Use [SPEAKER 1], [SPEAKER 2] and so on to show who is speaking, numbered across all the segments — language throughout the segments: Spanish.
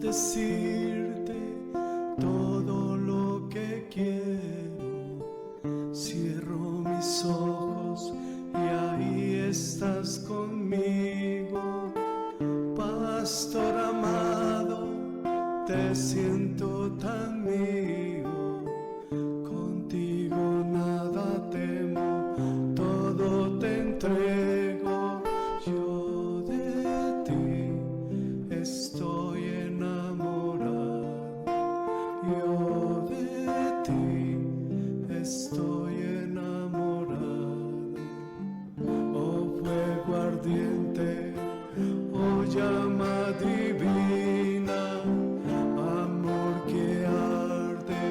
[SPEAKER 1] decirte todo lo que quiero. Cierro mis ojos y ahí estás conmigo. Pastor amado, te siento tan mío. Contigo nada temo, todo te entrego. Yo de ti estoy enamorado. Yo de ti estoy enamorado. Oh fuego ardiente, oh llama divina, amor que arde,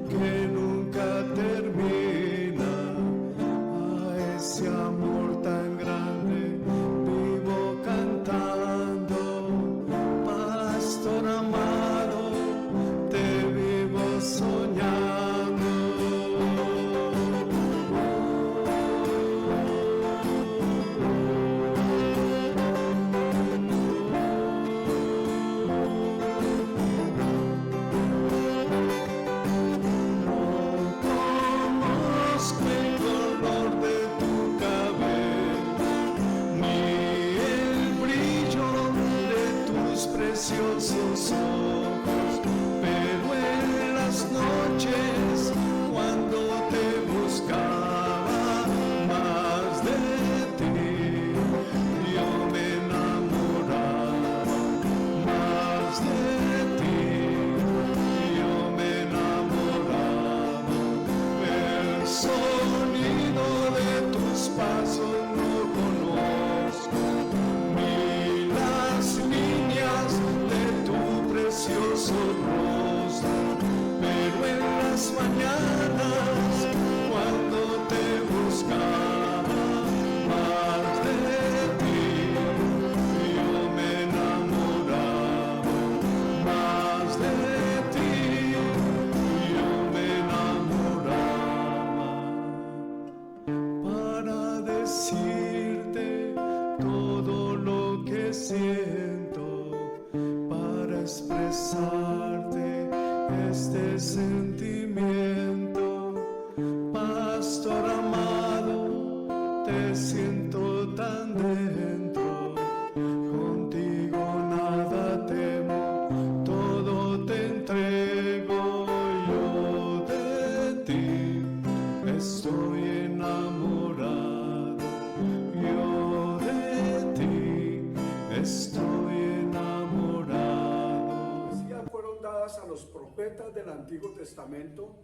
[SPEAKER 1] que nunca termina. A ese amor tan grande vivo cantando. Pastor amado, te vivo soñando. Preciosos ojos, pero en las noches cuando te buscaba más de ti, yo me enamoraba más de ti, yo me enamoraba. El sonido de tus pasos no conozco, ni las líneas de tu precioso rostro, pero en las mañanas cuando te buscaba más de ti, yo me enamoraba más de ti, yo me enamoraba. Para decirte todo lo que siento, para expresarte este sentimiento. Pastor amado, te siento tan dentro. Contigo nada temo, todo te entrego. Yo de ti estoy enamorado. Yo de ti estoy enamorado.
[SPEAKER 2] Fueron dadas a los profetas del Antiguo Testamento.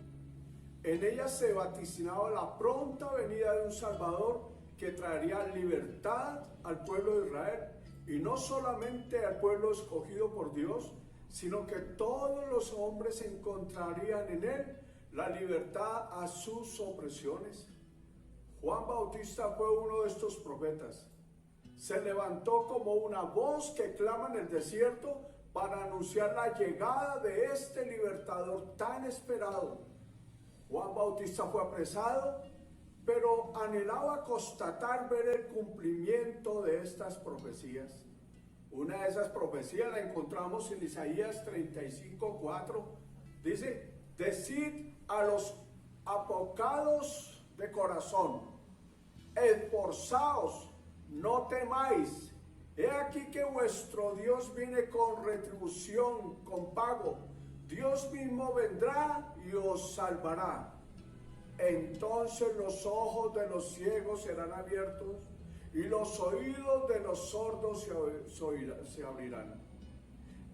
[SPEAKER 2] En ellas se vaticinaba la pronta venida de un Salvador que traería libertad al pueblo de Israel, y no solamente al pueblo escogido por Dios, sino que todos los hombres encontrarían en él la libertad a sus opresiones. Juan Bautista fue uno de estos profetas. Se levantó como una voz que clama en el desierto para anunciar la llegada de este libertador tan esperado. Juan Bautista fue apresado, pero anhelaba constatar ver el cumplimiento de estas profecías. Una de esas profecías la encontramos en Isaías 35:4. Dice: decid a los apocados de corazón, esforzaos, no temáis. He aquí que vuestro Dios viene con retribución, con pago. Dios mismo vendrá y os salvará. Entonces los ojos de los ciegos serán abiertos y los oídos de los sordos se abrirán.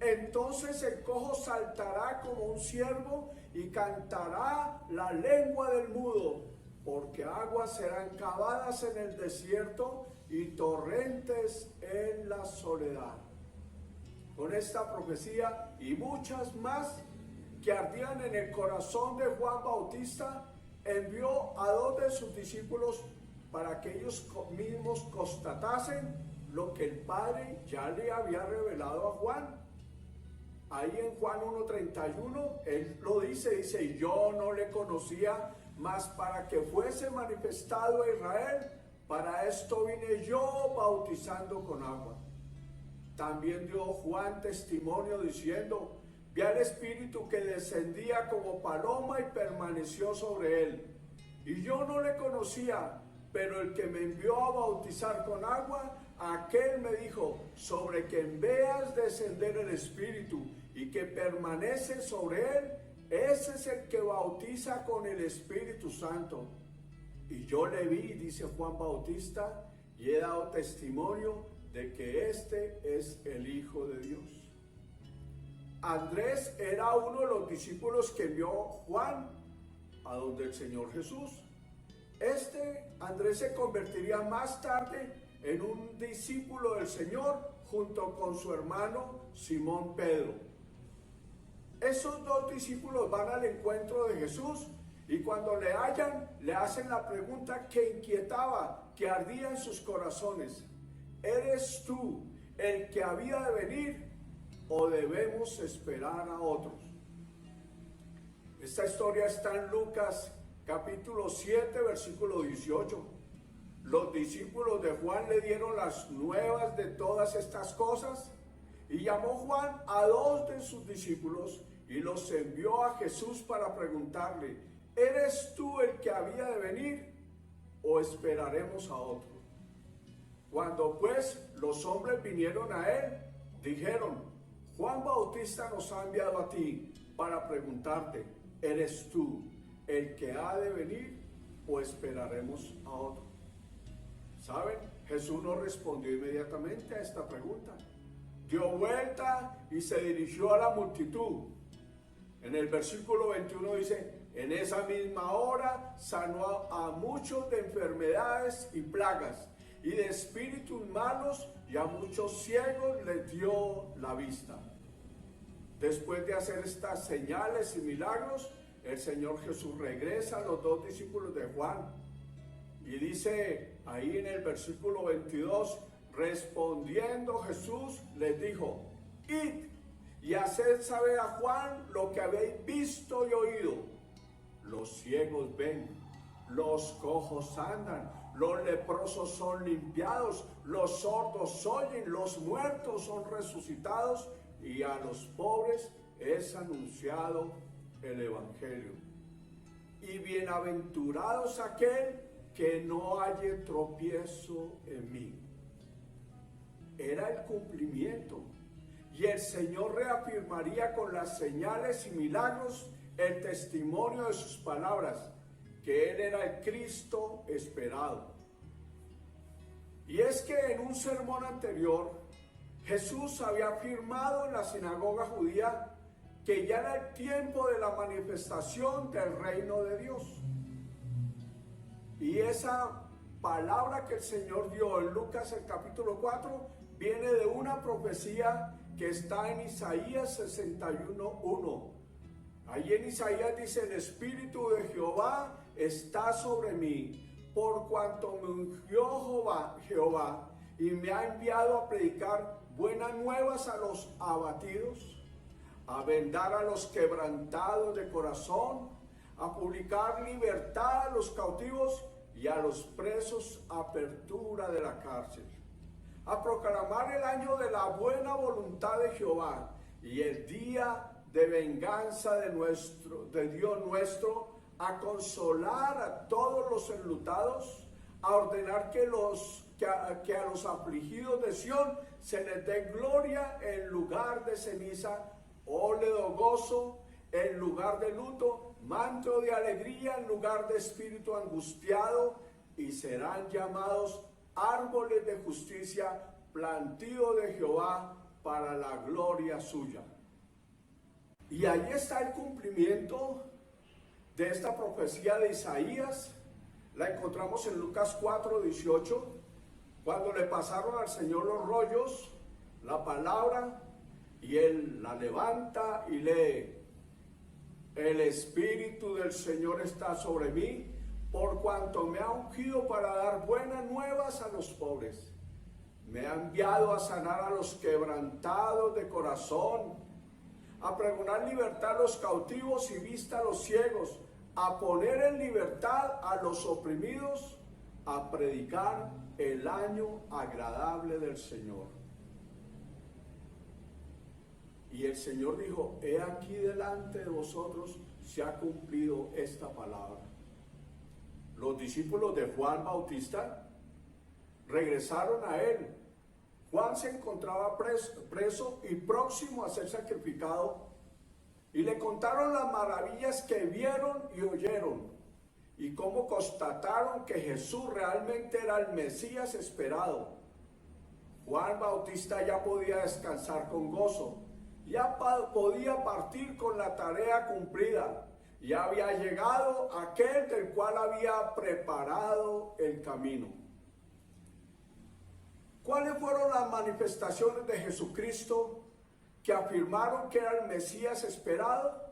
[SPEAKER 2] Entonces el cojo saltará como un ciervo y cantará la lengua del mudo, porque aguas serán cavadas en el desierto y torrentes en la soledad. Con esta profecía y muchas más que ardían en el corazón de Juan Bautista, envió a 2 de sus discípulos para que ellos mismos constatasen lo que el Padre ya le había revelado a Juan. Ahí en Juan 1:31, él lo dice, y yo no le conocía, mas para que fuese manifestado a Israel, para esto vine yo bautizando con agua. También dio Juan testimonio diciendo: vi al Espíritu que descendía como paloma y permaneció sobre él. Y yo no le conocía, pero el que me envió a bautizar con agua, aquel me dijo: sobre quien veas descender el Espíritu y que permanece sobre él, ese es el que bautiza con el Espíritu Santo. Y yo le vi, dice Juan Bautista, y he dado testimonio de que este es el Hijo de Dios. Andrés era uno de los discípulos que envió Juan a donde el Señor Jesús. Andrés se convertiría más tarde en un discípulo del Señor junto con su hermano Simón Pedro. Esos dos discípulos van al encuentro de Jesús y cuando le hallan, le hacen la pregunta que inquietaba, que ardía en sus corazones: ¿eres tú el que había de venir o debemos esperar a otros? Esta historia está en Lucas capítulo 7, versículo 18. Los discípulos de Juan le dieron las nuevas de todas estas cosas y llamó Juan a dos de sus discípulos y los envió a Jesús para preguntarle: ¿eres tú el que había de venir o esperaremos a otro? Cuando pues los hombres vinieron a él, dijeron: Juan Bautista nos ha enviado a ti para preguntarte: ¿eres tú el que ha de venir o esperaremos a otro? ¿Saben? Jesús no respondió inmediatamente a esta pregunta. Dio vuelta y se dirigió a la multitud. En el versículo 21 dice: en esa misma hora sanó a muchos de enfermedades y plagas y de espíritus malos, y a muchos ciegos les dio la vista. Después de hacer estas señales y milagros, el Señor Jesús regresa a los dos discípulos de Juan y dice ahí en el versículo 22: respondiendo Jesús les dijo: id y haced saber a Juan lo que habéis visto y oído. Los ciegos ven, los cojos andan, los leprosos son limpiados, los sordos oyen, los muertos son resucitados, y a los pobres es anunciado el Evangelio. Y bienaventurados aquel que no halle tropiezo en mí. Era el cumplimiento. Y el Señor reafirmaría con las señales y milagros el testimonio de sus palabras, que Él era el Cristo esperado. Y es que en un sermón anterior, Jesús había afirmado en la sinagoga judía que ya era el tiempo de la manifestación del reino de Dios. Y esa palabra que el Señor dio en Lucas el capítulo 4 viene de una profecía que está en Isaías 61:1. Ahí en Isaías dice: el Espíritu de Jehová está sobre mí, por cuanto me ungió Jehová y me ha enviado a predicar buenas nuevas a los abatidos, a vendar a los quebrantados de corazón, a publicar libertad a los cautivos y a los presos apertura de la cárcel, a proclamar el año de la buena voluntad de Jehová y el día de venganza de Dios nuestro, a consolar a todos los enlutados, a ordenar que a los afligidos de Sión se les dé gloria en lugar de ceniza, óledo gozo en lugar de luto, manto de alegría en lugar de espíritu angustiado, y serán llamados árboles de justicia, plantío de Jehová para la gloria suya. Y ahí está el cumplimiento de esta profecía de Isaías. La encontramos en Lucas 4:18, cuando le pasaron al Señor los rollos, la palabra, y Él la levanta y lee: el Espíritu del Señor está sobre mí, por cuanto me ha ungido para dar buenas nuevas a los pobres. Me ha enviado a sanar a los quebrantados de corazón, a pregonar libertad a los cautivos y vista a los ciegos, a poner en libertad a los oprimidos, a predicar el año agradable del Señor. Y el Señor dijo, he aquí delante de vosotros se ha cumplido esta palabra. Los discípulos de Juan Bautista regresaron a él. Juan se encontraba preso y próximo a ser sacrificado, y le contaron las maravillas que vieron y oyeron, y cómo constataron que Jesús realmente era el Mesías esperado. Juan Bautista ya podía descansar con gozo, ya podía partir con la tarea cumplida, ya había llegado aquel del cual había preparado el camino. ¿Cuáles fueron las manifestaciones de Jesucristo que afirmaron que era el Mesías esperado?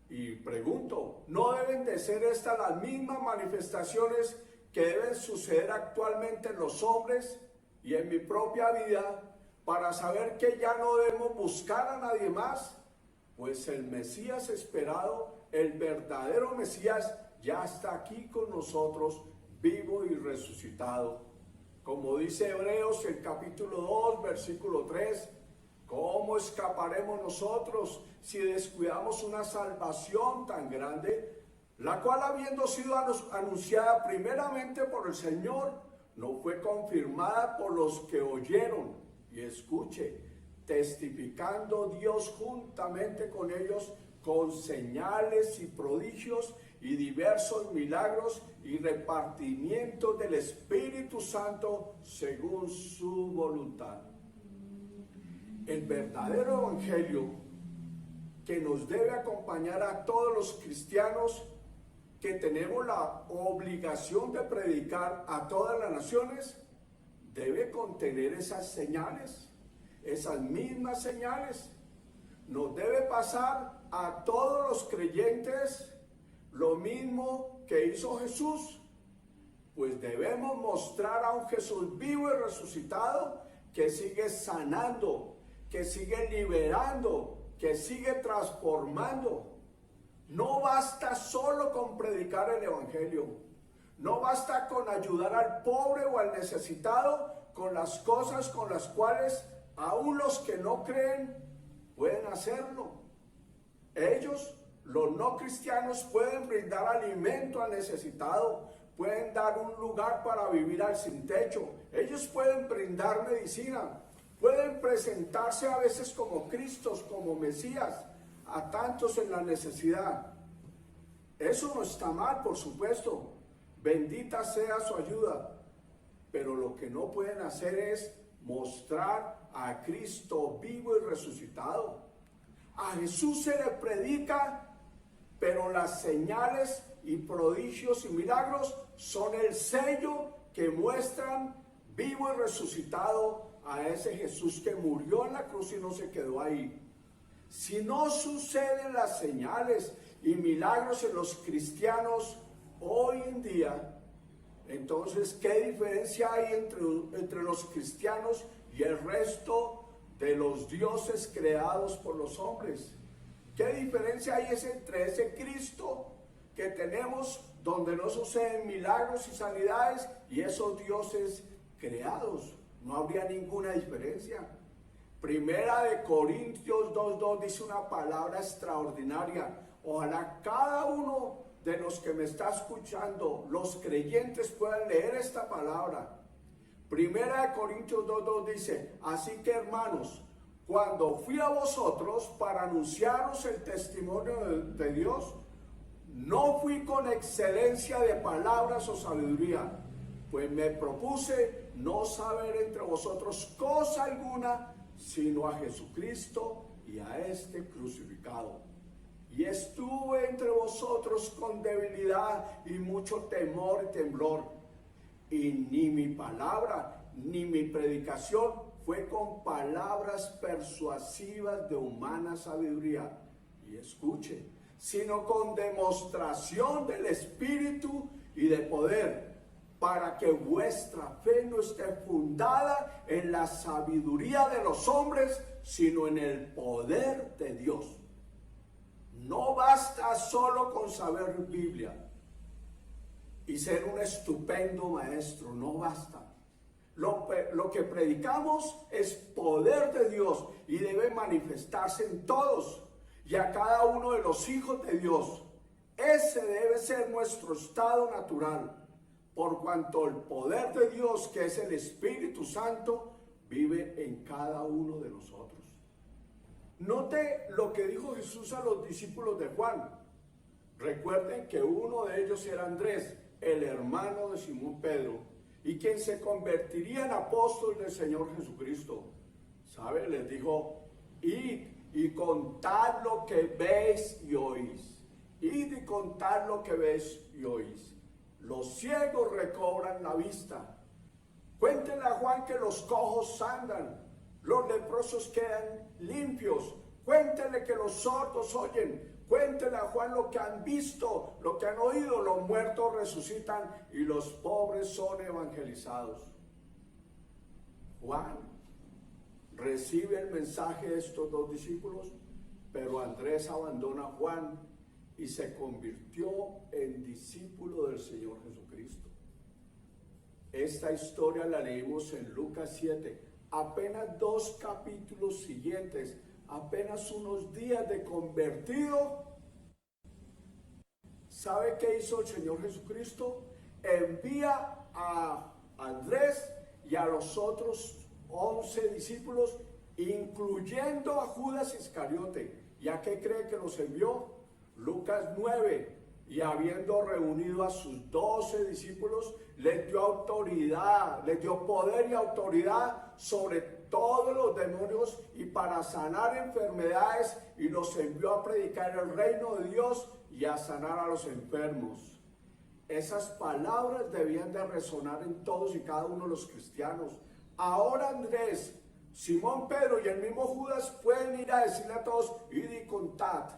[SPEAKER 2] Y pregunto, ¿no deben de ser estas las mismas manifestaciones que deben suceder actualmente en los hombres y en mi propia vida para saber que ya no debemos buscar a nadie más? Pues el Mesías esperado, el verdadero Mesías, ya está aquí con nosotros, vivo y resucitado. Como dice Hebreos, el capítulo 2, versículo 3, ¿cómo escaparemos nosotros si descuidamos una salvación tan grande, la cual habiendo sido anunciada primeramente por el Señor, no fue confirmada por los que oyeron? Y escuche, testificando Dios juntamente con ellos con señales y prodigios y diversos milagros y repartimiento del Espíritu Santo según su voluntad. El verdadero evangelio que nos debe acompañar a todos los cristianos que tenemos la obligación de predicar a todas las naciones, debe contener esas señales, esas mismas señales. Nos debe pasar a todos los creyentes lo mismo que hizo Jesús, pues debemos mostrar a un Jesús vivo y resucitado que sigue sanando, que sigue liberando, que sigue transformando. No basta solo con predicar el evangelio, no basta con ayudar al pobre o al necesitado con las cosas con las cuales aún los que no creen pueden hacerlo. Ellos, los no cristianos, pueden brindar alimento al necesitado, pueden dar un lugar para vivir al sin techo, ellos pueden brindar medicina, pueden presentarse a veces como Cristos, como Mesías, a tantos en la necesidad. Eso no está mal, por supuesto, bendita sea su ayuda, pero lo que no pueden hacer es mostrar a Cristo vivo y resucitado. A Jesús se le predica, pero las señales y prodigios y milagros son el sello que muestran vivo y resucitado a ese Jesús que murió en la cruz y no se quedó ahí. Si no suceden las señales y milagros en los cristianos hoy en día, entonces, ¿qué diferencia hay entre los cristianos y el resto de los dioses creados por los hombres? ¿Qué diferencia hay entre ese Cristo que tenemos donde no suceden milagros y sanidades y esos dioses creados? No habría ninguna diferencia. Primera de Corintios 2:2 dice una palabra extraordinaria. Ojalá cada uno de los que me está escuchando, los creyentes, puedan leer esta palabra. Primera de Corintios 2:2 dice, así que hermanos, cuando fui a vosotros para anunciaros el testimonio de Dios, no fui con excelencia de palabras o sabiduría, pues me propuse no saber entre vosotros cosa alguna, sino a Jesucristo y a este crucificado. Y estuve entre vosotros con debilidad y mucho temor y temblor. Y ni mi palabra ni mi predicación fue con palabras persuasivas de humana sabiduría. Y escuche, sino con demostración del Espíritu y de poder, para que vuestra fe no esté fundada en la sabiduría de los hombres, sino en el poder de Dios. No basta solo con saber Biblia y ser un estupendo maestro, no basta. Lo que predicamos es poder de Dios y debe manifestarse en todos y a cada uno de los hijos de Dios. Ese debe ser nuestro estado natural, por cuanto el poder de Dios, que es el Espíritu Santo, vive en cada uno de nosotros. Note lo que dijo Jesús a los discípulos de Juan. Recuerden que uno de ellos era Andrés, el hermano de Simón Pedro, y quien se convertiría en apóstol del Señor Jesucristo. ¿Sabe? Les dijo, id y contad lo que veis y oís. Id y contad lo que veis y oís. Los ciegos recobran la vista. Cuéntenle a Juan que los cojos andan, los leprosos quedan limpios. Cuéntenle que los sordos oyen. Cuéntenle a Juan lo que han visto, lo que han oído. Los muertos resucitan y los pobres son evangelizados. Juan recibe el mensaje de estos dos discípulos, pero Andrés abandona a Juan y se convirtió en discípulo del Señor Jesucristo. Esta historia la leímos en Lucas 7, apenas 2 capítulos siguientes, apenas unos días de convertido. ¿Sabe qué hizo el Señor Jesucristo? Envía a Andrés y a los otros 11 discípulos, incluyendo a Judas Iscariote. ¿Ya qué cree que los envió? Lucas 9, y habiendo reunido a sus 12 discípulos, les dio autoridad, les dio poder y autoridad sobre todos los demonios y para sanar enfermedades, y los envió a predicar el reino de Dios y a sanar a los enfermos. Esas palabras debían de resonar en todos y cada uno de los cristianos. Ahora Andrés, Simón Pedro y el mismo Judas pueden ir a decirle a todos, id y contad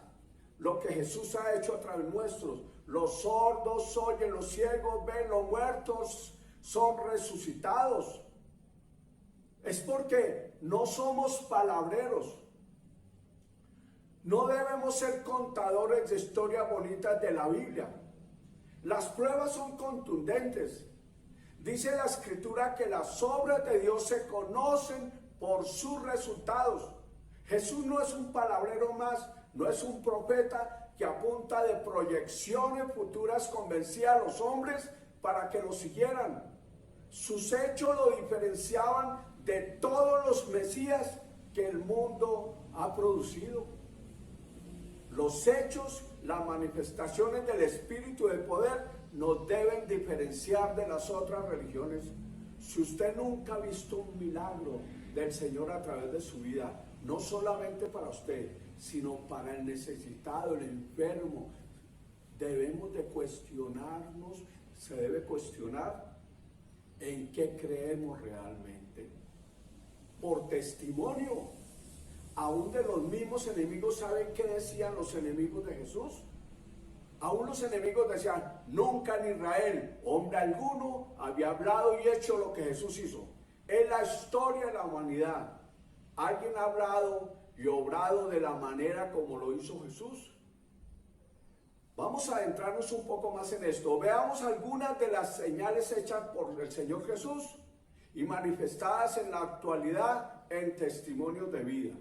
[SPEAKER 2] lo que Jesús ha hecho a través nuestros. Los sordos oyen, los ciegos ven, los muertos son resucitados. Es porque no somos palabreros. No debemos ser contadores de historias bonitas de la Biblia. Las pruebas son contundentes. Dice la Escritura que las obras de Dios se conocen por sus resultados. Jesús no es un palabrero más, no es un profeta que a punta de proyecciones futuras convencía a los hombres para que lo siguieran. Sus hechos lo diferenciaban de todos los Mesías que el mundo ha producido. Los hechos, las manifestaciones del Espíritu de poder nos deben diferenciar de las otras religiones. Si usted nunca ha visto un milagro del Señor a través de su vida, no solamente para usted, sino para el necesitado, el enfermo, debemos de cuestionarnos, se debe cuestionar en qué creemos realmente. Por testimonio, aún de los mismos enemigos, ¿saben qué decían los enemigos de Jesús? Aún los enemigos decían, nunca en Israel hombre alguno había hablado y hecho lo que Jesús hizo. En la historia de la humanidad, ¿alguien ha hablado y obrado de la manera como lo hizo Jesús? Vamos a adentrarnos un poco más en esto. Veamos algunas de las señales hechas por el Señor Jesús y manifestadas en la actualidad en testimonios de vida.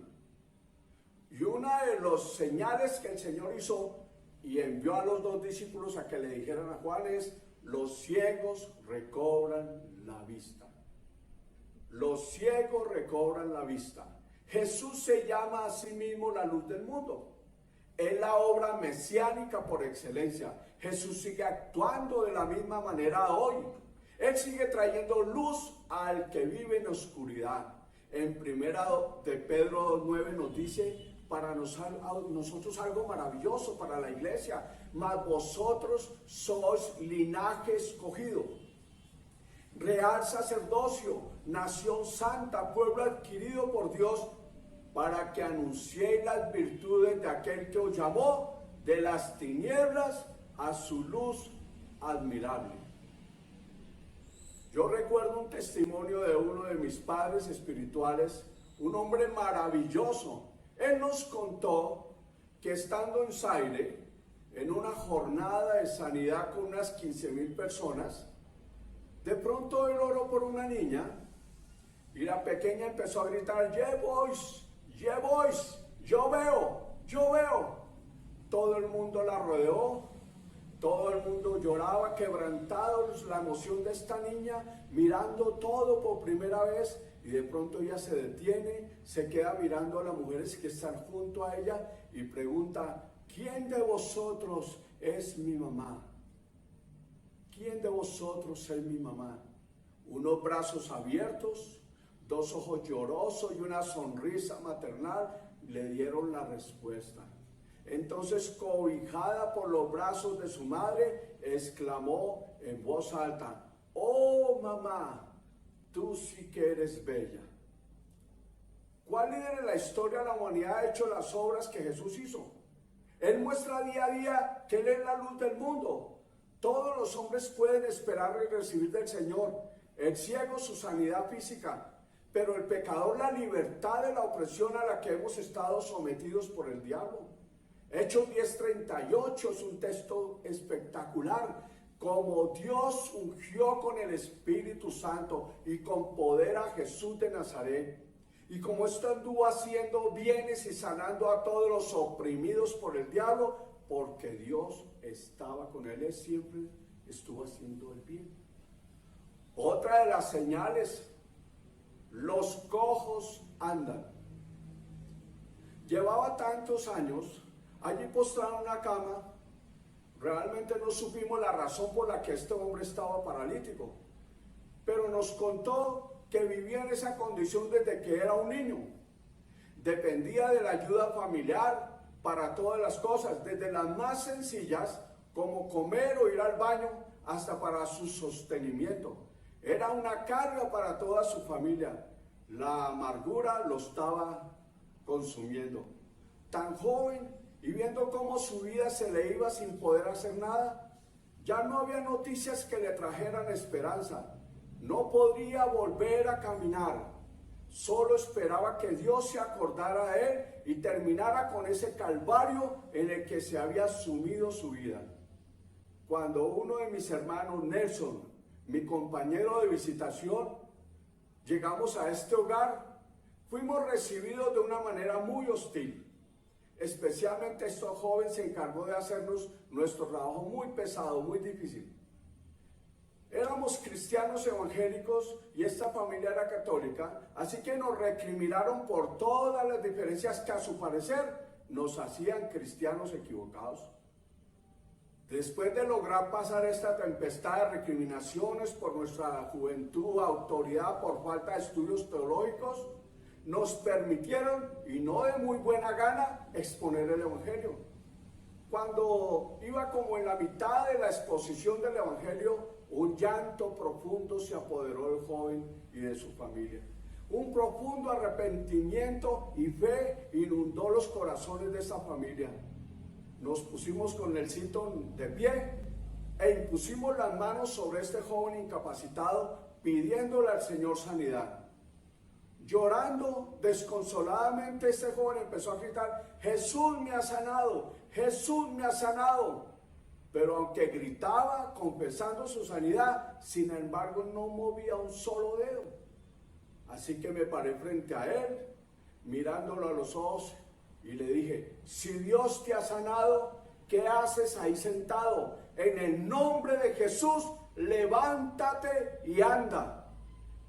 [SPEAKER 2] Y una de las señales que el Señor hizo y envió a los 2 discípulos a que le dijeran a Juan es: los ciegos recobran la vista. Los ciegos recobran la vista. Jesús se llama a sí mismo la luz del mundo. Es la obra mesiánica por excelencia. Jesús sigue actuando de la misma manera hoy. Él sigue trayendo luz al que vive en oscuridad. En primera de Pedro 2:9 nos dice para nosotros algo maravilloso para la iglesia: mas vosotros sois linaje escogido, real sacerdocio, nación santa, pueblo adquirido por Dios, para que anunciéis las virtudes de aquel que os llamó de las tinieblas a su luz admirable. Yo recuerdo un testimonio de uno de mis padres espirituales, un hombre maravilloso. Él nos contó que estando en Zaire, en una jornada de sanidad con unas 15,000 personas, de pronto él oró por una niña Y la pequeña empezó a gritar, yeah boys, yo veo. Todo el mundo la rodeó, todo el mundo lloraba, quebrantados, la emoción de esta niña, mirando todo por primera vez, y de pronto ella se detiene, se queda mirando a las mujeres que están junto a ella y pregunta, ¿quién de vosotros es mi mamá? ¿Quién de vosotros es mi mamá? Unos brazos abiertos, dos ojos llorosos y una sonrisa maternal le dieron la respuesta. Entonces, cobijada por los brazos de su madre, exclamó en voz alta, oh mamá, tú sí que eres bella. ¿Cuál líder en la historia de la humanidad ha hecho las obras que Jesús hizo? Él muestra día a día que Él es la luz del mundo. Todos los hombres pueden esperar y recibir del Señor. El ciego su sanidad física, pero el pecador la libertad de la opresión a la que hemos estado sometidos por el diablo. Hechos 10:38 es un texto espectacular. Como Dios ungió con el Espíritu Santo y con poder a Jesús de Nazaret, y como esto anduvo haciendo bienes y sanando a todos los oprimidos por el diablo, porque Dios estaba con él, él siempre estuvo haciendo el bien. Otra de las señales, los cojos andan. Llevaba tantos años allí postrado en una cama. Realmente no supimos la razón por la que este hombre estaba paralítico, pero nos contó que vivía en esa condición desde que era un niño. Dependía de la ayuda familiar para todas las cosas, desde las más sencillas como comer o ir al baño hasta para su sostenimiento. Era una carga para toda su familia. La amargura lo estaba consumiendo. Tan joven, y viendo cómo su vida se le iba sin poder hacer nada, ya no había noticias que le trajeran esperanza. No podría volver a caminar. Solo esperaba que Dios se acordara de él y terminara con ese calvario en el que se había sumido su vida. Cuando uno de mis hermanos, Nelson, mi compañero de visitación, llegamos a este hogar, fuimos recibidos de una manera muy hostil. Especialmente este joven se encargó de hacernos nuestro trabajo muy pesado, muy difícil. Éramos cristianos evangélicos y esta familia era católica, así que nos recriminaron por todas las diferencias que a su parecer nos hacían cristianos equivocados. Después de lograr pasar esta tempestad de recriminaciones por nuestra juventud, autoridad, por falta de estudios teológicos, nos permitieron, y no de muy buena gana, exponer el Evangelio. Cuando iba como en la mitad de la exposición del Evangelio, un llanto profundo se apoderó del joven y de su familia. Un profundo arrepentimiento y fe inundó los corazones de esa familia. Nos pusimos con el cinturón de pie e impusimos las manos sobre este joven incapacitado, pidiéndole al Señor sanidad. Llorando desconsoladamente, este joven empezó a gritar, Jesús me ha sanado, Jesús me ha sanado. Pero aunque gritaba confesando su sanidad, sin embargo no movía un solo dedo. Así que me paré frente a él, mirándolo a los ojos, y le dije, si Dios te ha sanado, ¿qué haces ahí sentado? En el nombre de Jesús, levántate y anda.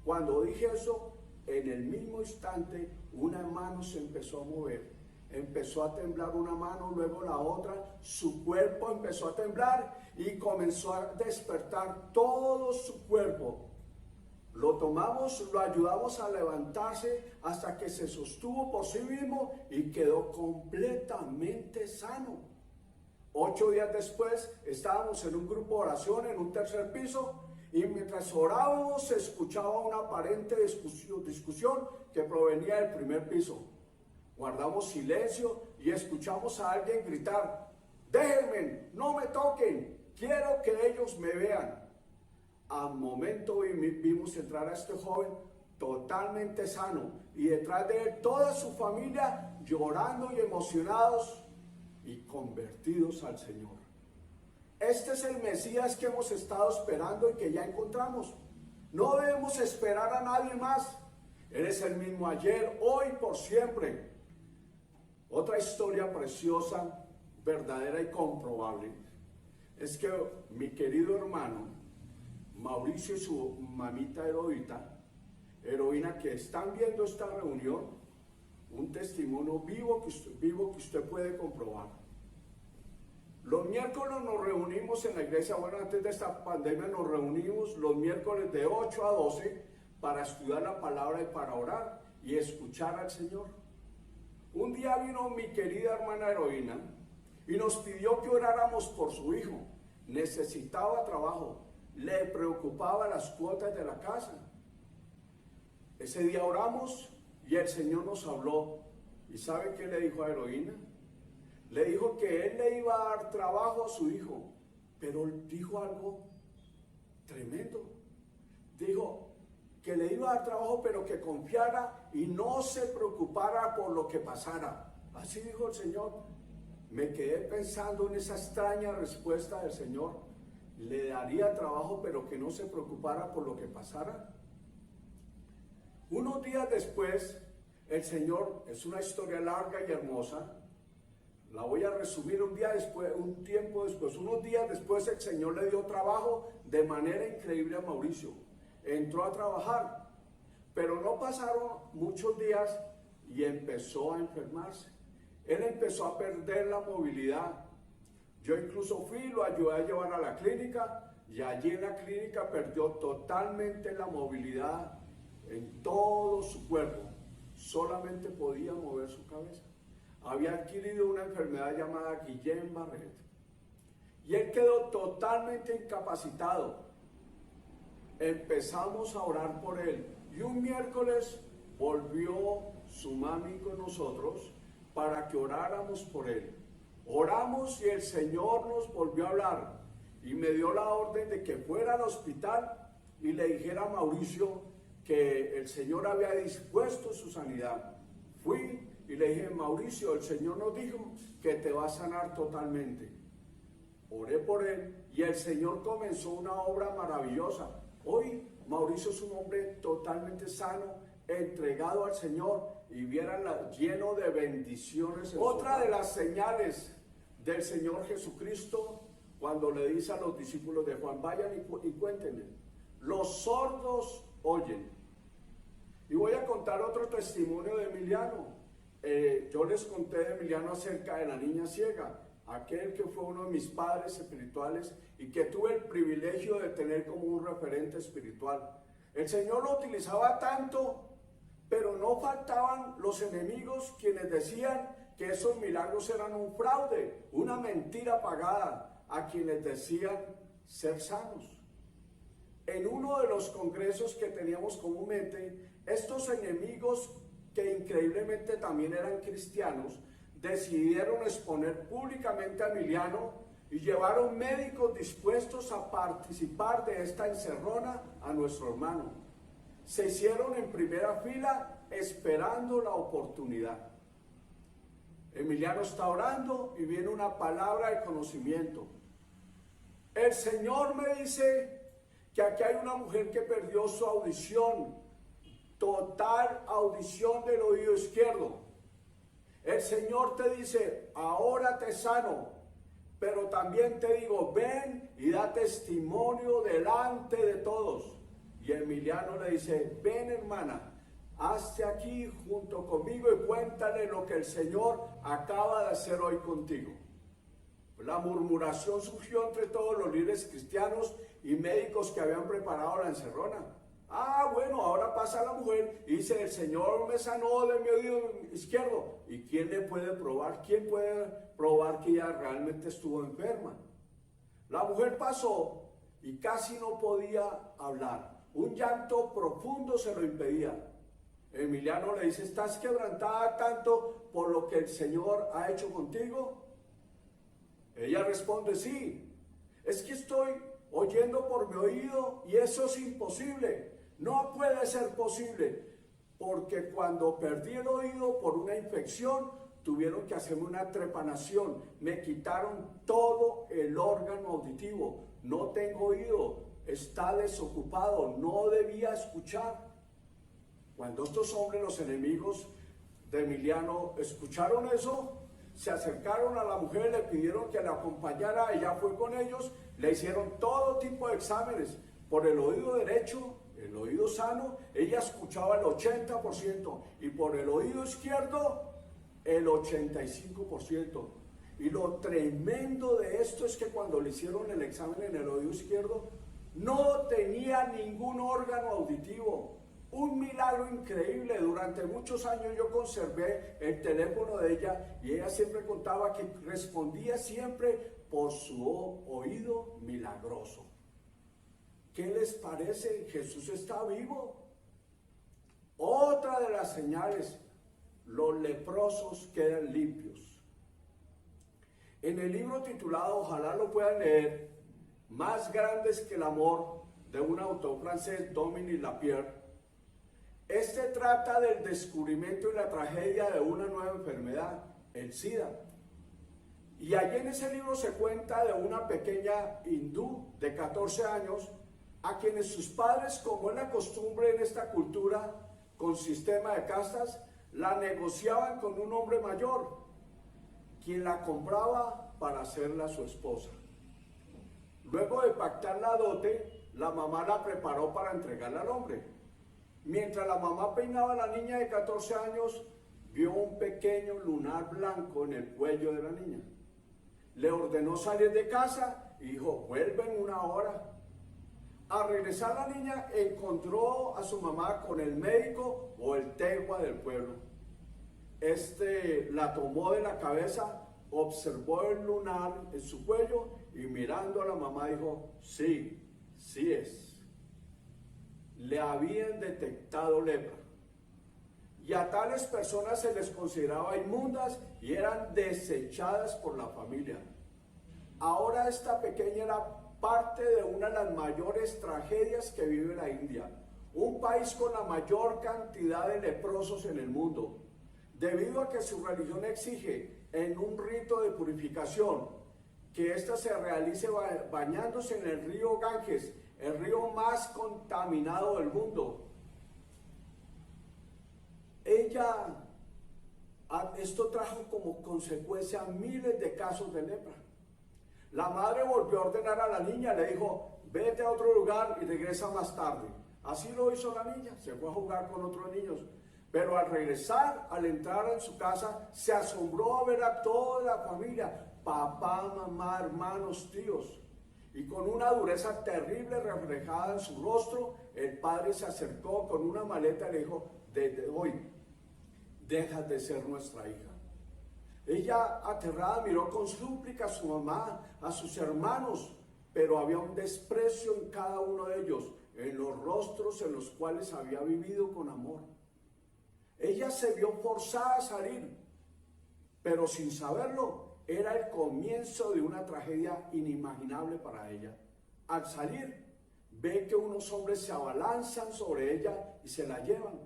[SPEAKER 2] Cuando dije eso, en el mismo instante, una mano se empezó a mover. Empezó a temblar una mano, luego la otra. Su cuerpo empezó a temblar y comenzó a despertar todo su cuerpo. Lo tomamos, lo ayudamos a levantarse hasta que se sostuvo por sí mismo y quedó completamente sano. 8 días después, estábamos en un grupo de oración en un tercer piso. Y mientras orábamos se escuchaba una aparente discusión que provenía del primer piso. Guardamos silencio y escuchamos a alguien gritar, déjenme, no me toquen, quiero que ellos me vean. Al momento vimos entrar a este joven totalmente sano y detrás de él toda su familia llorando y emocionados y convertidos al Señor. Este es el Mesías que hemos estado esperando y que ya encontramos. No debemos esperar a nadie más. Eres el mismo ayer, hoy, por siempre. Otra historia preciosa, verdadera y comprobable, es que mi querido hermano Mauricio y su mamita Heroína, que están viendo esta reunión, un testimonio vivo que usted puede comprobar. Los miércoles nos reunimos en la iglesia, bueno, antes de esta pandemia nos reunimos los miércoles de 8 a 12 para estudiar la palabra y para orar y escuchar al Señor. Un día vino mi querida hermana Heroína y nos pidió que oráramos por su hijo. Necesitaba trabajo, le preocupaba las cuotas de la casa. Ese día oramos y el Señor nos habló. ¿Y sabe qué le dijo a Heroína? Le dijo que Él le iba a dar trabajo a su hijo, pero dijo algo tremendo. Dijo que le iba a dar trabajo, pero que confiara y no se preocupara por lo que pasara. Así dijo el Señor. Me quedé pensando en esa extraña respuesta del Señor. Le daría trabajo, pero que no se preocupara por lo que pasara. Unos días después, el Señor, es una historia larga y hermosa, la voy a resumir un tiempo después, unos días después el Señor le dio trabajo de manera increíble a Mauricio. Entró a trabajar, pero no pasaron muchos días y empezó a enfermarse. Él empezó a perder la movilidad. Yo incluso fui y lo ayudé a llevar a la clínica y allí en la clínica perdió totalmente la movilidad en todo su cuerpo. Solamente podía mover su cabeza. Había adquirido una enfermedad llamada Guillain-Barré y él quedó totalmente incapacitado. Empezamos a orar por él y un miércoles volvió su mami con nosotros para que oráramos por él. Oramos y el Señor nos volvió a hablar y me dio la orden de que fuera al hospital y le dijera a Mauricio que el Señor había dispuesto su sanidad. Fui y le dije: Mauricio, el Señor nos dijo que te va a sanar totalmente. Oré por él y el Señor comenzó una obra maravillosa. Hoy Mauricio es un hombre totalmente sano, entregado al Señor y vieran lleno de bendiciones. Otra de las señales del Señor Jesucristo, cuando le dice a los discípulos de Juan: vayan y cuéntenle, los sordos oyen. Y voy a contar otro testimonio de Emiliano. Yo les conté de Emiliano acerca de la niña ciega, aquel que fue uno de mis padres espirituales y que tuve el privilegio de tener como un referente espiritual. El Señor lo utilizaba tanto, pero no faltaban los enemigos quienes decían que esos milagros eran un fraude, una mentira pagada a quienes decían ser sanos. En uno de los congresos que teníamos comúnmente, estos enemigos, que increíblemente también eran cristianos, decidieron exponer públicamente a Emiliano y llevaron médicos dispuestos a participar de esta encerrona a nuestro hermano. Se hicieron en primera fila esperando la oportunidad. Emiliano está orando y viene una palabra de conocimiento. El Señor me dice que aquí hay una mujer que perdió su audición, total audición del oído izquierdo. El Señor te dice: ahora te sano, pero también te digo, ven y da testimonio delante de todos. Y Emiliano le dice: ven, hermana, hazte aquí junto conmigo y cuéntale lo que el Señor acaba de hacer hoy contigo. La murmuración surgió entre todos los líderes cristianos y médicos que habían preparado la encerrona. Ah, bueno, ahora pasa la mujer y dice: el Señor me sanó de mi oído izquierdo. ¿Y quién le puede probar? ¿Quién puede probar que ella realmente estuvo enferma? La mujer pasó y casi no podía hablar. Un llanto profundo se lo impedía. Emiliano le dice: ¿estás quebrantada tanto por lo que el Señor ha hecho contigo? Ella responde: sí, es que estoy oyendo por mi oído y eso es imposible. No puede ser posible, porque cuando perdí el oído por una infección, tuvieron que hacerme una trepanación. Me quitaron todo el órgano auditivo. No tengo oído, está desocupado, no debía escuchar. Cuando estos hombres, los enemigos de Emiliano, escucharon eso, se acercaron a la mujer, le pidieron que la acompañara, ella fue con ellos, le hicieron todo tipo de exámenes. Por el oído derecho, el oído sano, ella escuchaba el 80%, y por el oído izquierdo, el 85%. Y lo tremendo de esto es que cuando le hicieron el examen en el oído izquierdo, no tenía ningún órgano auditivo. Un milagro increíble. Durante muchos años yo conservé el teléfono de ella y ella siempre contaba que respondía siempre por su oído milagroso. ¿Qué les parece? Jesús está vivo. Otra de las señales, los leprosos quedan limpios. En el libro titulado, ojalá lo puedan leer, Más grandes que el amor, de un autor francés, Dominique Lapierre, este trata del descubrimiento y la tragedia de una nueva enfermedad, el SIDA. Y allí en ese libro se cuenta de una pequeña hindú de 14 años, a quienes sus padres, como es la costumbre en esta cultura, con sistema de castas, la negociaban con un hombre mayor, quien la compraba para hacerla su esposa. Luego de pactar la dote, la mamá la preparó para entregarla al hombre. Mientras la mamá peinaba a la niña de 14 años, vio un pequeño lunar blanco en el cuello de la niña. Le ordenó salir de casa y dijo, vuelve en una hora. Al regresar la niña encontró a su mamá con el médico o el tegua del pueblo. La tomó de la cabeza, observó el lunar en su cuello y mirando a la mamá dijo, sí, sí es. Le habían detectado lepra. Y a tales personas se les consideraba inmundas y eran desechadas por la familia. Ahora esta pequeña era parte de una de las mayores tragedias que vive la India, un país con la mayor cantidad de leprosos en el mundo, debido a que su religión exige en un rito de purificación que ésta se realice bañándose en el río Ganges, el río más contaminado del mundo. Esto trajo como consecuencia miles de casos de lepra. La madre volvió a ordenar a la niña, le dijo, vete a otro lugar y regresa más tarde. Así lo hizo la niña, se fue a jugar con otros niños. Pero al regresar, al entrar en su casa, se asombró a ver a toda la familia, papá, mamá, hermanos, tíos. Y con una dureza terrible reflejada en su rostro, el padre se acercó con una maleta y le dijo, desde hoy, dejas de ser nuestra hija. Ella, aterrada, miró con súplica a su mamá, a sus hermanos, pero había un desprecio en cada uno de ellos, en los rostros en los cuales había vivido con amor. Ella se vio forzada a salir, pero sin saberlo, era el comienzo de una tragedia inimaginable para ella. Al salir, ve que unos hombres se abalanzan sobre ella y se la llevan.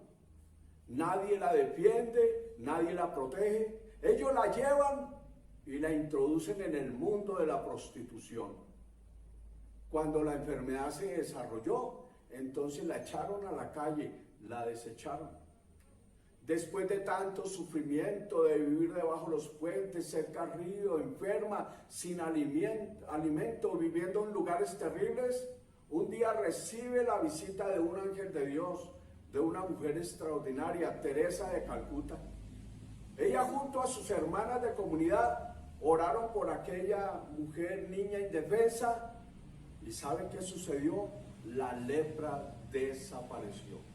[SPEAKER 2] Nadie la defiende, nadie la protege. Ellos la llevan y la introducen en el mundo de la prostitución. Cuando la enfermedad se desarrolló, entonces la echaron a la calle, la desecharon. Después de tanto sufrimiento, de vivir debajo de los puentes, cerca al río, enferma, sin alimento, viviendo en lugares terribles, un día recibe la visita de un ángel de Dios, de una mujer extraordinaria, Teresa de Calcuta. Ella junto a sus hermanas de comunidad oraron por aquella mujer, niña indefensa, y ¿saben qué sucedió? La lepra desapareció.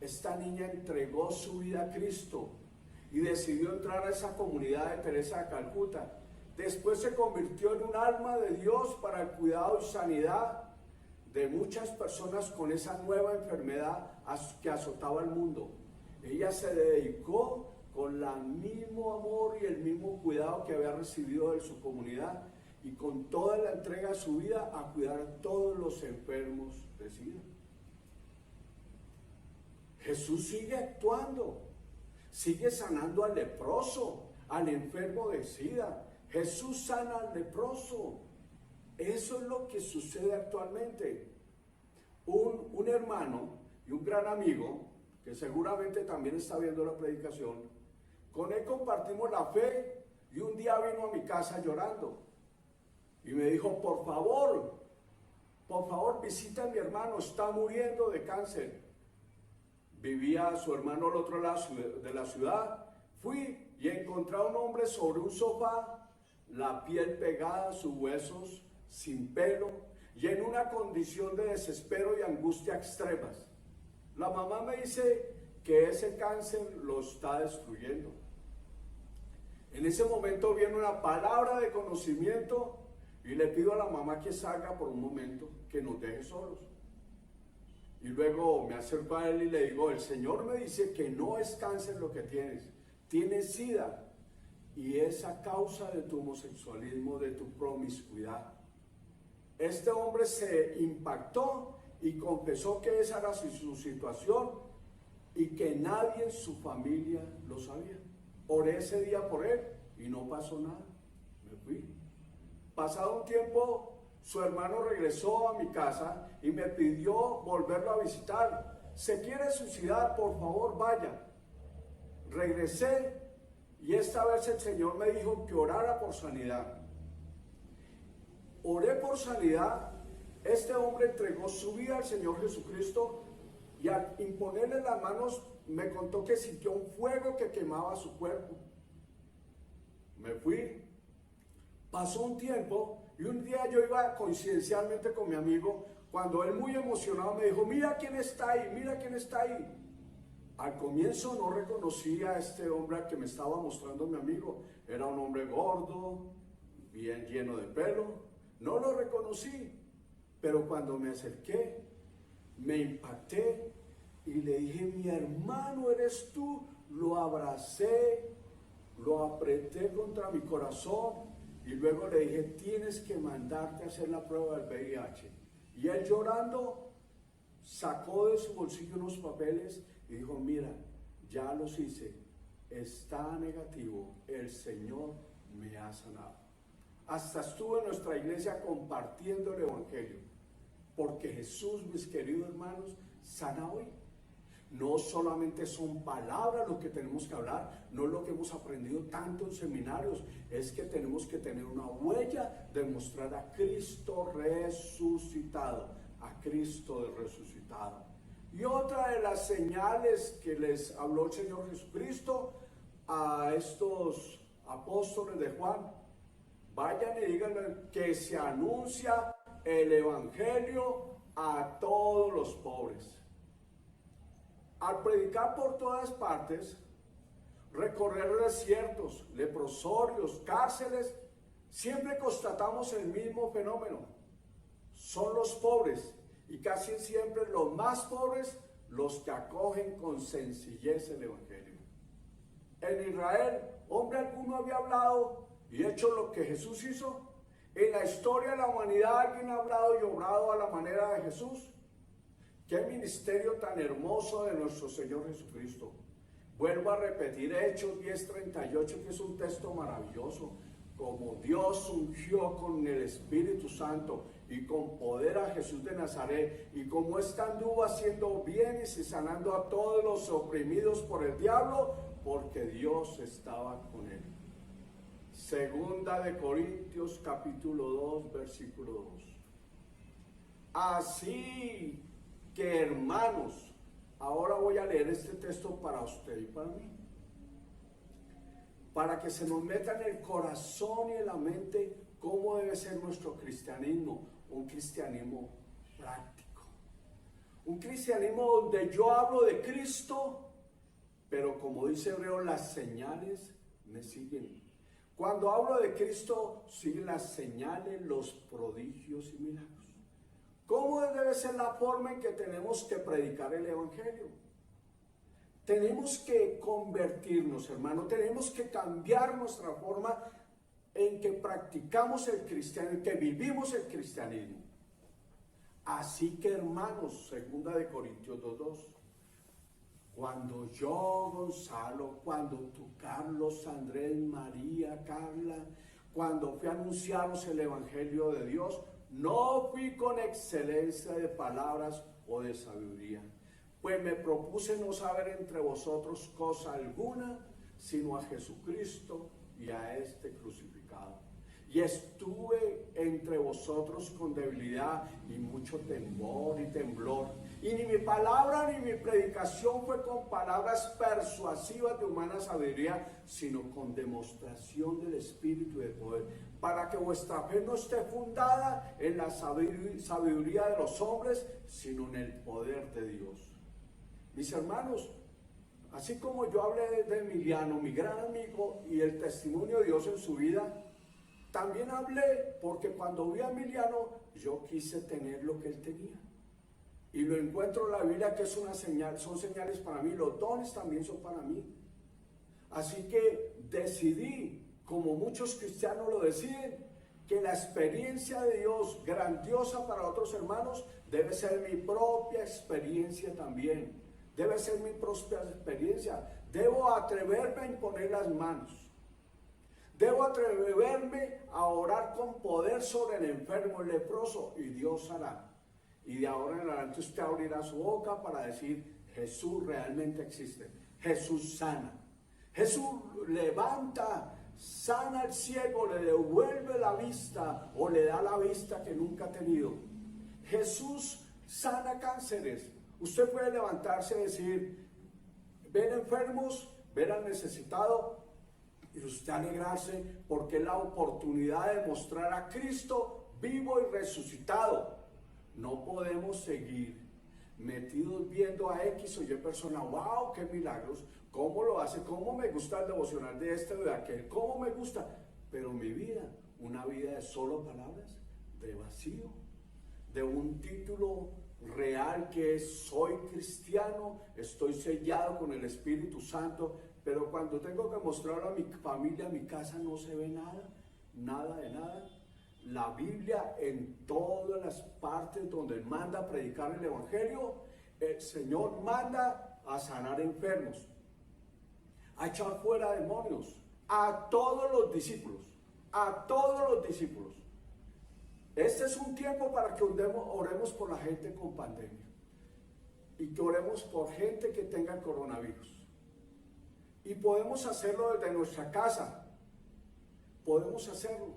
[SPEAKER 2] Esta niña entregó su vida a Cristo y decidió entrar a esa comunidad de Teresa de Calcuta. Después se convirtió en un alma de Dios para el cuidado y sanidad de muchas personas con esa nueva enfermedad que azotaba el mundo. Ella se dedicó con el mismo amor y el mismo cuidado que había recibido de su comunidad y con toda la entrega de su vida a cuidar a todos los enfermos de SIDA. Jesús sigue actuando, sigue sanando al leproso, al enfermo de SIDA. Jesús sana al leproso. Eso es lo que sucede actualmente. Un hermano y un gran amigo que seguramente también está viendo la predicación. Con él compartimos la fe y un día vino a mi casa llorando y me dijo, por favor visita a mi hermano, está muriendo de cáncer. Vivía su hermano al otro lado de la ciudad. Fui y encontré a un hombre sobre un sofá, la piel pegada a sus huesos, sin pelo y en una condición de desespero y angustia extremas. La mamá me dice que ese cáncer lo está destruyendo. En ese momento viene una palabra de conocimiento y le pido a la mamá que salga por un momento, que nos deje solos. Y luego me acerco a él y le digo, el Señor me dice que no es cáncer lo que tienes SIDA y es a causa de tu homosexualismo, de tu promiscuidad. Este hombre se impactó y confesó que esa era su situación y que nadie en su familia lo sabía. Oré ese día por él y no pasó nada. Me fui. Pasado un tiempo, su hermano regresó a mi casa y me pidió volverlo a visitar. ¿Se quiere suicidar? Por favor, vaya. Regresé y esta vez el Señor me dijo que orara por sanidad. Oré por sanidad. Este hombre entregó su vida al Señor Jesucristo y al imponerle las manos me contó que sintió un fuego que quemaba su cuerpo. Me fui. Pasó un tiempo y un día yo iba coincidencialmente con mi amigo cuando él muy emocionado me dijo, mira quién está ahí, mira quién está ahí. Al comienzo no reconocí a este hombre al que me estaba mostrando mi amigo. Era un hombre gordo, bien lleno de pelo. No lo reconocí, pero cuando me acerqué, me impacté y le dije, mi hermano eres tú. Lo abracé, lo apreté contra mi corazón y luego le dije, tienes que mandarte a hacer la prueba del VIH. Y él llorando sacó de su bolsillo unos papeles y dijo, mira, ya los hice, está negativo, el Señor me ha sanado. Hasta estuve en nuestra iglesia compartiendo el Evangelio, porque Jesús, mis queridos hermanos, sana hoy. No solamente son palabras lo que tenemos que hablar, no es lo que hemos aprendido tanto en seminarios, es que tenemos que tener una huella de mostrar a Cristo resucitado, a Cristo resucitado. Y otra de las señales que les habló el Señor Jesucristo a estos apóstoles de Juan, vayan y díganle que se anuncia el Evangelio a todos los pobres. Al predicar por todas partes, recorrer desiertos, leprosorios, cárceles, siempre constatamos el mismo fenómeno. Son los pobres y casi siempre los más pobres los que acogen con sencillez el Evangelio. En Israel, hombre alguno había hablado y hecho lo que Jesús hizo. En la historia de la humanidad alguien ha hablado y obrado a la manera de Jesús. Qué ministerio tan hermoso de nuestro Señor Jesucristo. Vuelvo a repetir Hechos 10:38, que es un texto maravilloso. Como Dios ungió con el Espíritu Santo y con poder a Jesús de Nazaret, y como éste anduvo haciendo bienes y sanando a todos los oprimidos por el diablo, porque Dios estaba con él. Segunda de Corintios capítulo 2, versículo 2. Así que, hermanos, ahora voy a leer este texto para usted y para mí, para que se nos meta en el corazón y en la mente cómo debe ser nuestro cristianismo, un cristianismo práctico, un cristianismo donde yo hablo de Cristo, pero como dice Hebreo, las señales me siguen. Cuando hablo de Cristo, siguen las señales, los prodigios y milagros. ¿Cómo debe ser la forma en que tenemos que predicar el Evangelio? Tenemos que convertirnos, hermano, tenemos que cambiar nuestra forma en que practicamos el cristianismo, en que vivimos el cristianismo. Así que, hermanos, segunda de Corintios 2:2, cuando yo, Gonzalo, cuando tú, Carlos, Andrés, María, Carla, cuando fui a anunciaros el Evangelio de Dios, no fui con excelencia de palabras o de sabiduría, Pues me propuse no saber entre vosotros cosa alguna, sino a Jesucristo y a este crucificado. Y estuve entre vosotros con debilidad y mucho temor y temblor. Y ni mi palabra ni mi predicación fue con palabras persuasivas de humana sabiduría, sino con demostración del Espíritu y del poder, para que vuestra fe no esté fundada en la sabiduría de los hombres, sino en el poder de Dios. Mis hermanos, así como yo hablé de Emiliano, mi gran amigo, y el testimonio de Dios en su vida, también hablé porque cuando vi a Emiliano, yo quise tener lo que él tenía. Y lo encuentro en la Biblia que es una señal, son señales para mí, los dones también son para mí. Así que decidí, como muchos cristianos lo deciden, que la experiencia de Dios grandiosa para otros hermanos debe ser mi propia experiencia también. Debe ser mi propia experiencia. Debo atreverme a imponer las manos. Debo atreverme a orar con poder sobre el enfermo, el leproso, y Dios hará. Y de ahora en adelante usted abrirá su boca para decir, Jesús realmente existe. Jesús sana. Jesús levanta, sana al ciego, le devuelve la vista o le da la vista que nunca ha tenido. Jesús sana cánceres. Usted puede levantarse y decir, ver enfermos, ver al necesitado, y usted alegrarse porque es la oportunidad de mostrar a Cristo vivo y resucitado. No podemos seguir metidos viendo a X o Y persona, wow, qué milagros, cómo lo hace, cómo me gusta el devocional de este o de aquel, cómo me gusta, pero mi vida, una vida de solo palabras, de vacío, de un título real que es soy cristiano, estoy sellado con el Espíritu Santo, pero cuando tengo que mostrar a mi familia, a mi casa, no se ve nada, nada de nada. La Biblia en todas las partes donde manda a predicar el Evangelio, el Señor manda a sanar enfermos, a echar fuera demonios, a todos los discípulos, a todos los discípulos. Este es un tiempo para que oremos por la gente con pandemia y que oremos por gente que tenga el coronavirus. Y podemos hacerlo desde nuestra casa, podemos hacerlo,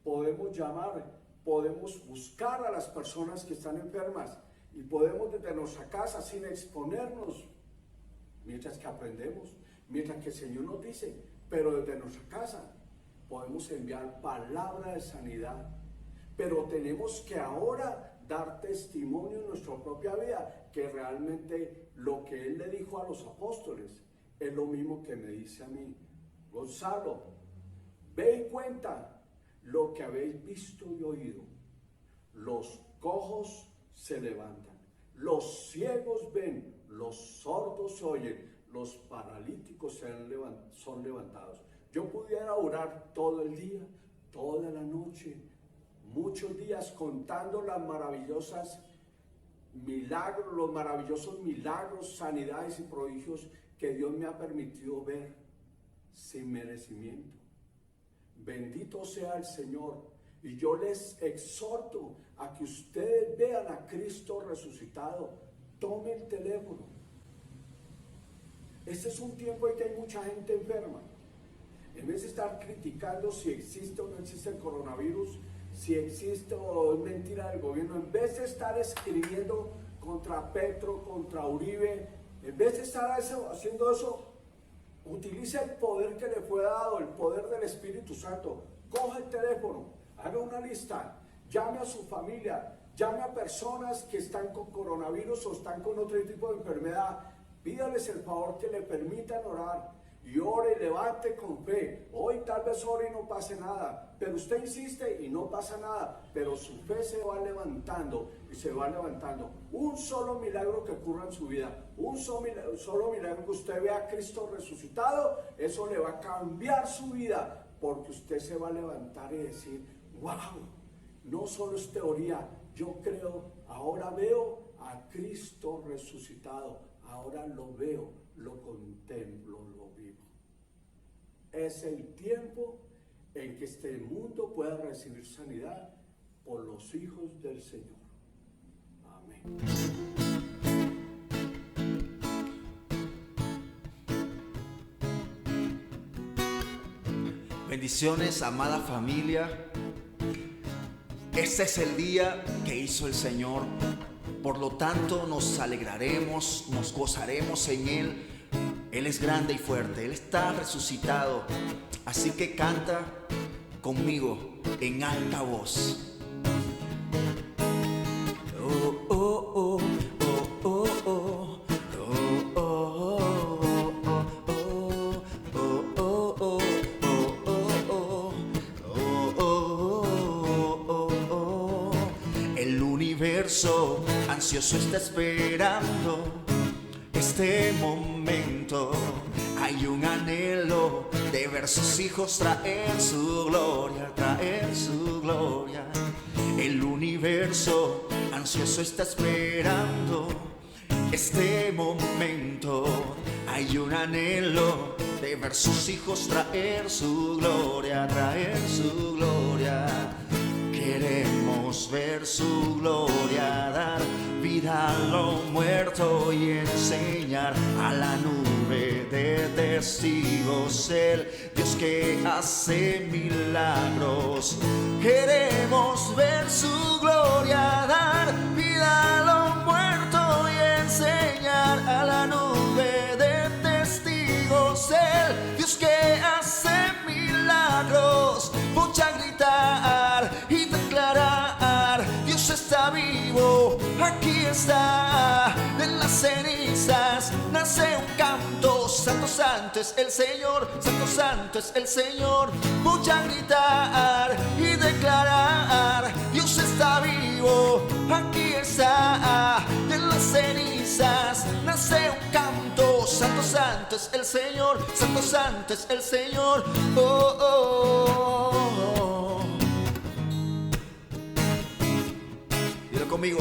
[SPEAKER 2] podemos llamar, podemos buscar a las personas que están enfermas y podemos desde nuestra casa sin exponernos, mientras que aprendemos, mientras que el Señor nos dice, pero desde nuestra casa podemos enviar palabra de sanidad, pero tenemos que ahora dar testimonio en nuestra propia vida, que realmente lo que Él le dijo a los apóstoles, es lo mismo que me dice a mí, Gonzalo, ve y cuenta lo que habéis visto y oído. Los cojos se levantan, los ciegos ven, los sordos oyen, los paralíticos son levantados. Yo pudiera orar todo el día, toda la noche, muchos días contando las maravillosas milagros, los maravillosos milagros, sanidades y prodigios que Dios me ha permitido ver sin merecimiento. Bendito sea el Señor. Y yo les exhorto a que ustedes vean a Cristo resucitado. Tome el teléfono. Este es un tiempo en que hay mucha gente enferma. En vez de estar criticando si existe o no existe el coronavirus, si existe o es mentira del gobierno, en vez de estar escribiendo contra Petro, contra Uribe, en vez de estar haciendo eso, utilice el poder que le fue dado, el poder del Espíritu Santo. Coge el teléfono, haga una lista, llame a su familia, llame a personas que están con coronavirus o están con otro tipo de enfermedad. Pídales el favor que le permitan orar y ore, levante con fe. Hoy tal vez ore y no pase nada, pero usted insiste y no pasa nada, pero su fe se va levantando y se va levantando. Un solo milagro que ocurra en su vida, un solo milagro que usted vea a Cristo resucitado, eso le va a cambiar su vida, porque usted se va a levantar y decir, wow, no solo es teoría, yo creo, ahora veo a Cristo resucitado, ahora lo veo, lo contemplo, lo vivo. Es el tiempo en que este mundo pueda recibir sanidad por los hijos del Señor. Amén.
[SPEAKER 3] Bendiciones, amada familia. Este es el día que hizo el Señor. Por lo tanto, nos alegraremos, nos gozaremos en Él. Él es grande y fuerte, Él está resucitado. Así que canta conmigo en alta voz. Oh, oh, oh, oh, oh, oh. Ansioso está esperando este momento. Hay un anhelo de ver sus hijos traer su gloria, traer su gloria. El universo ansioso está esperando este momento. Hay un anhelo de ver sus hijos traer su gloria, traer su gloria. Queremos ver su gloria, dar vida a lo muerto y enseñar a la nube de testigos el Dios que hace milagros. Queremos ver su gloria, dar vida a lo muerto y enseñar a la nube de testigos el Dios que hace milagros. Mucha gritar y declarar: Dios está vivo, aquí está. De las cenizas nace un canto. Santo, santo es el Señor, santo, santo es el Señor. Mucha gritar y declarar: Dios está vivo, aquí está. De las cenizas nace un canto. Santo, santo es el Señor, santo, santo es el Señor. Oh, oh, oh. Dilo conmigo.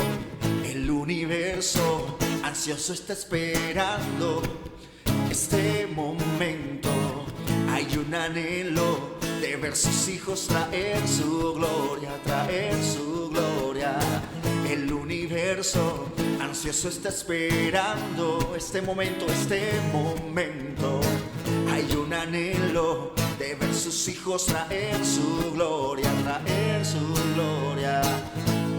[SPEAKER 3] El universo ansioso está esperando este momento. Hay un anhelo de ver sus hijos traer su gloria, traer su gloria. El universo ansioso está esperando este momento, este momento. Hay un anhelo de ver sus hijos traer su gloria, traer su gloria.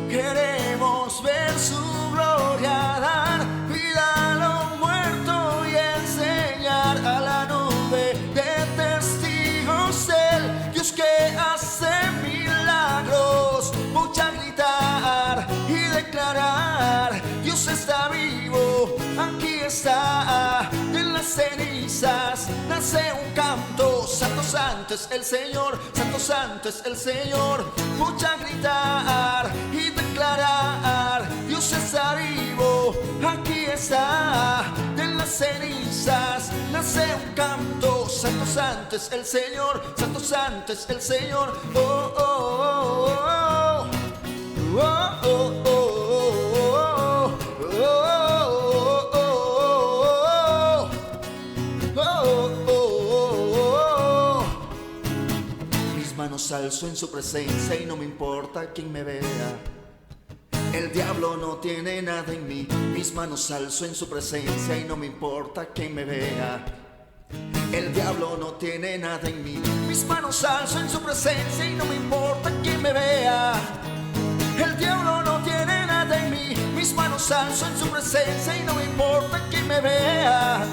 [SPEAKER 3] Queremos ver su gloria, dar vida a lo muerto y enseñar a la nube de testigos el Dios que hace milagros. Mucha gritar y declarar: Dios está vivo, aquí está. En las cenizas nace un canto. Santo, santo es el Señor, santo, santo es el Señor. Mucha gritar y declarar: Dios está vivo, aquí está. De las cenizas nace un canto. Santo, santo es el Señor, santo, santo es el Señor. Oh, oh, oh, oh. Oh, oh, oh, oh, oh, oh. Mis manos alzo en su presencia y no me importa quién me vea. El diablo no tiene nada en mí. Mis manos alzo en su presencia y no me importa quién me vea. El diablo no tiene nada en mí. Mis manos alzo en su presencia y no me importa quién me vea. El diablo no tiene nada en mí. Mis manos alzo en su presencia y no me importa quién me vea.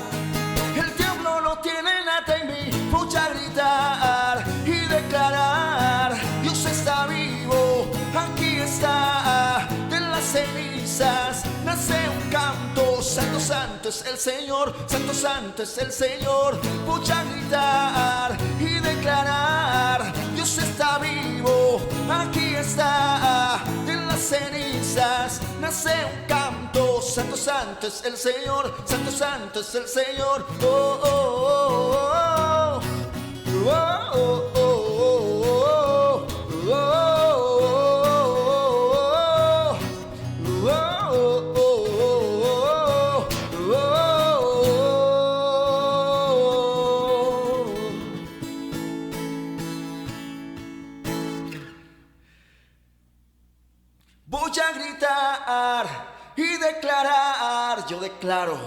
[SPEAKER 3] El diablo no tiene nada en mí. Voy a gritar y declarar: Dios está vivo, aquí está. De las cenizas nace un canto. Santo, santo es el Señor, santo, santo es el Señor. Voy a gritar y declarar: Dios está vivo, aquí está. De las cenizas nace un canto. Santo, santo es el Señor, santo, santo es el Señor. Oh, oh, oh, oh. Oh, oh, oh, oh, oh, voy a gritar y declarar, yo declaro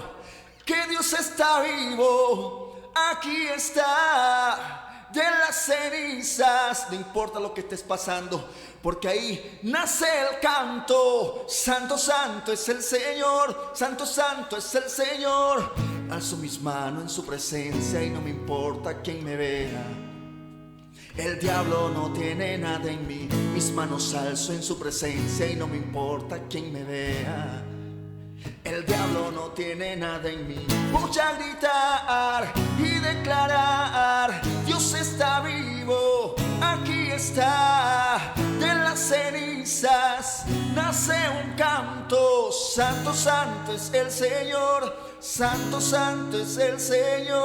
[SPEAKER 3] que Dios está vivo, aquí está. de las cenizas. No importa lo que estés pasando, porque ahí nace el canto. Santo, santo es el Señor, santo, santo es el Señor. Alzo mis manos en su presencia y no me importa quién me vea. El diablo no tiene nada en mí. Mis manos alzo en su presencia y no me importa quién me vea. El diablo no tiene nada en mí. Voy a gritar y declarar: Dios está vivo, aquí está. De las cenizas nace un canto. Santo, santo es el Señor, santo, santo es el Señor.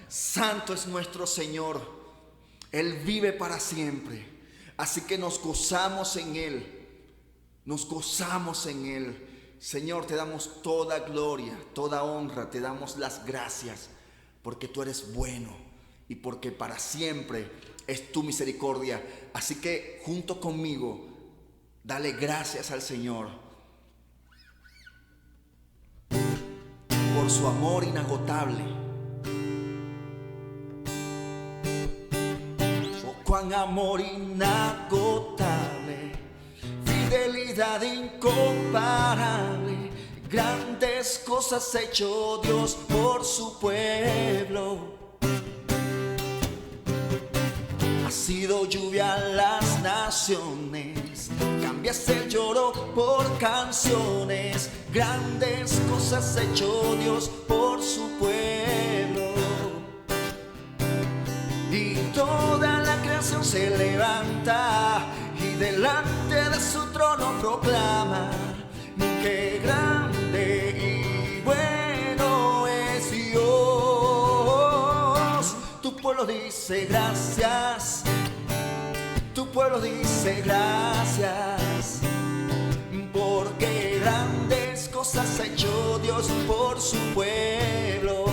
[SPEAKER 3] Santo es nuestro Señor, Él vive para siempre. Así que nos gozamos en Él, nos gozamos en Él. Señor, te damos toda gloria, toda honra, te damos las gracias, porque tú eres bueno y porque para siempre es tu misericordia. Así que junto conmigo, dale gracias al Señor por su amor inagotable. Cuán amor inagotable, fidelidad incomparable, grandes cosas ha hecho Dios por su pueblo. Ha sido lluvia a las naciones, cambiaste el lloro por canciones, grandes cosas ha hecho Dios por su pueblo. Y toda la creación se levanta y delante de su trono proclama: qué grande y bueno es Dios. Tu pueblo dice gracias, tu pueblo dice gracias, porque grandes cosas ha hecho Dios por su pueblo.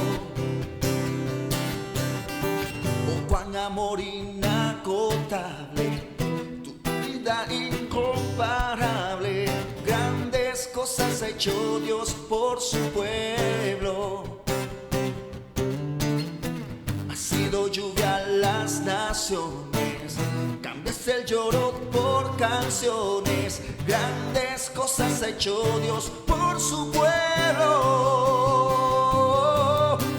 [SPEAKER 3] Cuán amor inagotable, tu vida incomparable, grandes cosas ha hecho Dios por su pueblo. Ha sido lluvia a las naciones, cambiaste el lloro por canciones, grandes cosas ha hecho Dios por su pueblo.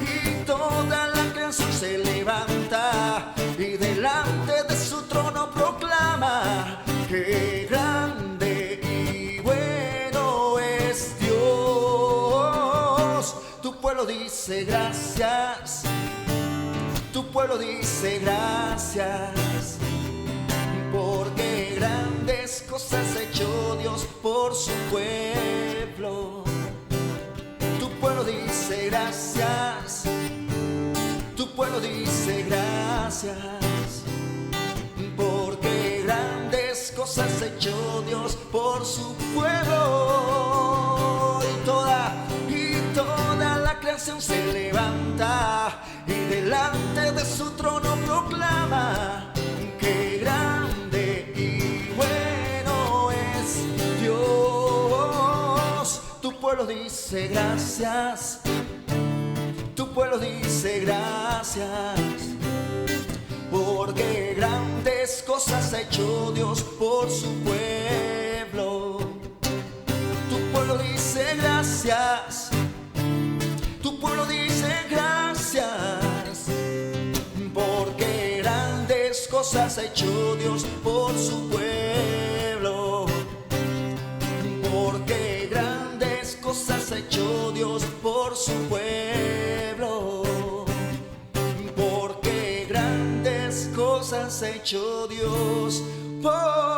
[SPEAKER 3] Y toda la creación se levanta y delante de su trono proclama: qué grande y bueno es Dios. Tu pueblo dice gracias, tu pueblo dice gracias, porque grandes cosas ha hecho Dios por su pueblo. Tu pueblo dice gracias, tu pueblo dice gracias, porque grandes cosas ha hecho Dios por su pueblo. Y toda la creación se levanta y delante de su trono proclama: qué grande y bueno es Dios. Tu pueblo dice gracias, tu pueblo dice gracias, porque grandes cosas ha hecho Dios por su pueblo. Tu pueblo dice gracias, tu pueblo dice gracias, porque grandes cosas ha hecho Dios por su pueblo. Porque grandes cosas ha hecho Dios por su pueblo. Porque grandes cosas ha hecho Dios por